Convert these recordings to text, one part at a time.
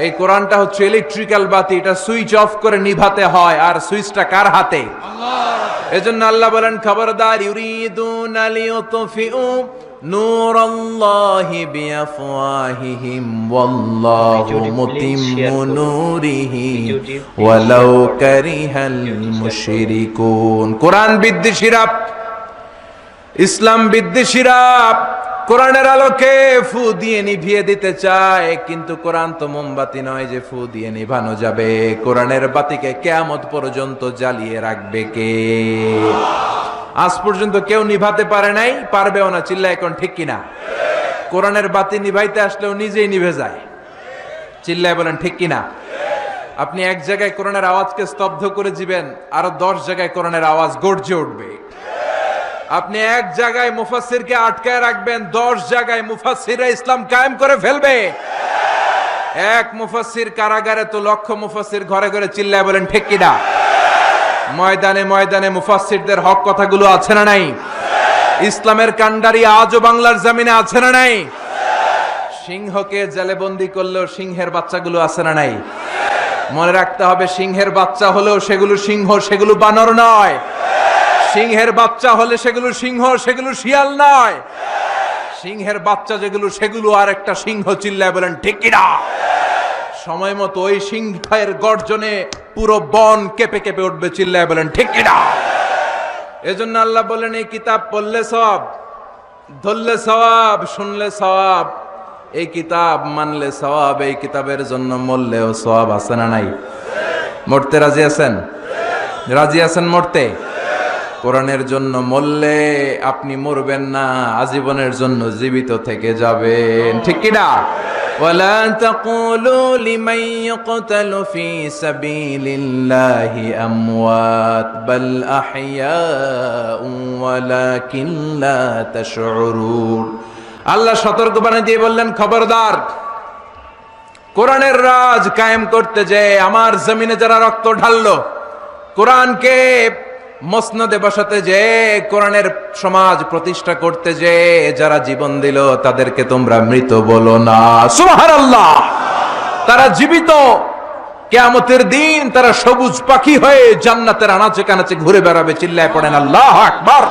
এই কোরআনটা হচ্ছে ইলেকট্রিক্যাল বাতি, এটা সুইচ অফ করে নিভাতে হয়, আর সুইচটা কার হাতে? আল্লাহর। এজন্য আল্লাহ বলেন, খবরদার, ইউরিদুনা লিইউতফিউ নূরাল্লাহি বিআফওয়াহিহিম ওয়াল্লাহু মুতিম্মু নূরিহি ওয়ালাউ কারিহাল মুশরিকুন। কোরআন বিদ্বেষীরা, ইসলাম বিদ্বেষীরা কোরআনের আলোকে ফু দিয়ে নিভিয়ে দিতে চায়, কিন্তু কোরআন তো মোমবাতি নয় যে ফু দিয়ে নিভানো যাবে। কোরআনের বাতিকে কিয়ামত পর্যন্ত জ্বালিয়ে রাখবে কে? আজ পর্যন্ত কেউ নিভাতে পারে নাই, পারবেও না। চিল্লায় কোন ঠিক কিনা? কোরআনের বাতি নিভাইতে আসলেও নিজেই নিভে যায়। চিল্লায় বলেন ঠিক কিনা? আপনি এক জায়গায় কোরআনের আওয়াজকে স্তব্ধ করে দিবেন, আরো 10 জায়গায় কোরআনের আওয়াজ গর্জে উঠবে। আপনি এক জায়গায় মুফাসসিরকে আটকায় রাখবেন, 10 জায়গায় মুফাসসিররা ইসলাম কায়েম করে ফেলবে। এক মুফাসসির কারাগারে তো লক্ষ মুফাসসির ঘরে ঘরে। চিল্লায় বলেন ঠিক কিনা? ময়দানে ময়দানে মুফাসসিরদের হক কথাগুলো আছে না নাই? ইসলামের কান্ডারি আজও বাংলার জমিনে আছে না নাই? সিংহকে জেলে বন্দি করলেও সিংহের বাচ্চাগুলো আছে না নাই? মনে রাখতে হবে, সিংহের বাচ্চা হলেও সেগুলো সিংহ, সেগুলো বানর নয়। সিংহের বাচ্চা হলে সেগুলো সিংহ, সেগুলো শিয়াল নয়। সিংহের বাচ্চা যেগুলো, সেগুলো আর একটা সিংহ। চিল্লায় বলেন ঠিক কিনা? সময় মতো ওই সিংহের গর্জনে পুরো বন কেঁপে কেঁপে উঠবে। চিল্লায় বলেন ঠিক কিনা? এজন্য আল্লাহ বলেন, এই কিতাব পড়লে সওয়াব, ধরলে সওয়াব, শুনলে সওয়াব, এই কিতাব মানলে সওয়াব, এই কিতাবের জন্য মরলেও সওয়াব। আছে না নাই? মরতে রাজি আছেন? রাজি আছেন মরতে? কোরআনের জন্য মরলে আপনি মরবেন না, আজীবনের জন্য জীবিত থেকে যাবেন। ঠিক কিনা? ওয়ালা তাকুলু লিমান ইয়াকতালু ফি সাবিলিল্লাহি আমওয়াত বাল আহইয়াউ ওয়ালাকিন লা তাশউরুন। আল্লাহ সতর্কবাণী দিয়ে বললেন, খবরদার, কোরআনের রাজ কায়েম করতে যে আমার জমিনে যারা রক্ত ঢাললো, কোরআনকে মসনদে বসাতে যে, কোরআনের সমাজ প্রতিষ্ঠা করতে যে যারা জীবন দিল, তাদেরকে তোমরা মৃত বলো না। সুবহানাল্লাহ। তারা জীবিত। কিয়ামতের দিন তারা সবুজ পাখি হয়ে জান্নাতের আনাচে কানাচে ঘুরে বেড়াবে। চিল্লায় পড়েন আল্লাহু আকবার।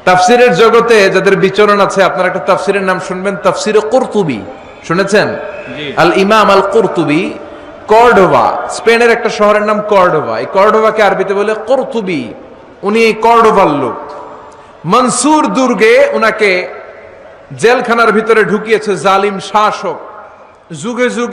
তাফসিরের জগতে যাদের বিচরণ আছে, আপনারা একটা তাফসিরের নাম শুনবেন, তাফসিরে কুরতুবী। শুনেছেন? আল ইমাম আল কুরতুবী, কর্ডোবা, স্পেনের একটা শহরের নাম কর্ডোবা। এই কর্ডোবাকে আরবিতে বলে কুরতুবী। উনি এই কর্ডোবার লোক। মনসুর দুর্গে উনাকে জেলখানার ভিতরে ঢুকিয়েছে জালিম শাসক। যুগে যুগে